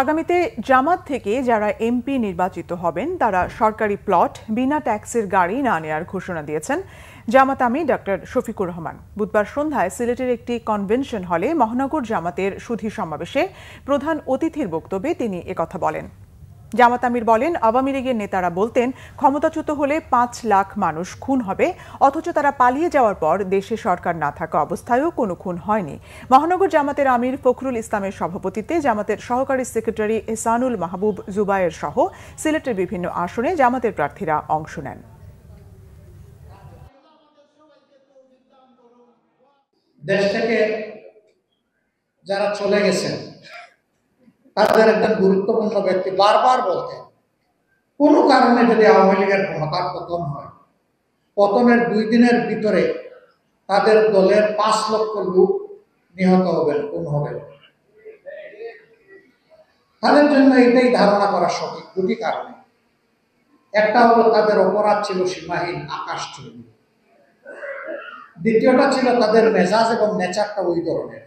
আগামীতে জামাত থেকে যারা এমপি নির্বাচিত হবেন তারা সরকারি প্লট বিনা ট্যাক্সের গাড়ি না নেওয়ার ঘোষণা দিয়েছেন জামাত আমির ডক্টর শফিকুর রহমান। বুধবার সন্ধ্যায় সিলেটের একটি কনভেনশন হলে মহানগর জামাতের সুধী সমাবেশে প্রধান অতিথির বক্তব্যে তিনি একথা বলেন। জামাত আমির বলেন, আওয়ামী লীগের নেতারা বলতেন ক্ষমতাচ্যুত হলে ৫ লাখ মানুষ খুন হবে, অথচ তারা পালিয়ে যাওয়ার পর দেশে সরকার না থাকা অবস্থায়ও কোনো খুন হয়নি। মহানগর জামাতের আমির ফখরুল ইসলামের সভাপতিত্বে জামাতের সহকারী সেক্রেটারি এহসানুল মাহবুব জুবায়ের সহ সিলেটের বিভিন্ন আসনে জামাতের প্রার্থীরা অংশ নেন। দেশ থেকে যারা চলে গেছেন তাদের একজন গুরুত্বপূর্ণ ব্যক্তি বারবার বলতেন, কোনো কারণে যদি আওয়ামী লীগের ক্ষমতার পতন হয়, পতনের 2 দিনের ভিতরে তাদের দলের 5 লক্ষ লোক নিহত হবেন, খুন হবেন। তাদের জন্য এটাই ধারণা করা সঠিক 2টি কারণে। একটা হলো তাদের অপরাধ ছিল সীমাহীন, আকাশচুম্বী। দ্বিতীয়টা ছিল তাদের মেজাজ এবং নেচারটা ওই ধরনের।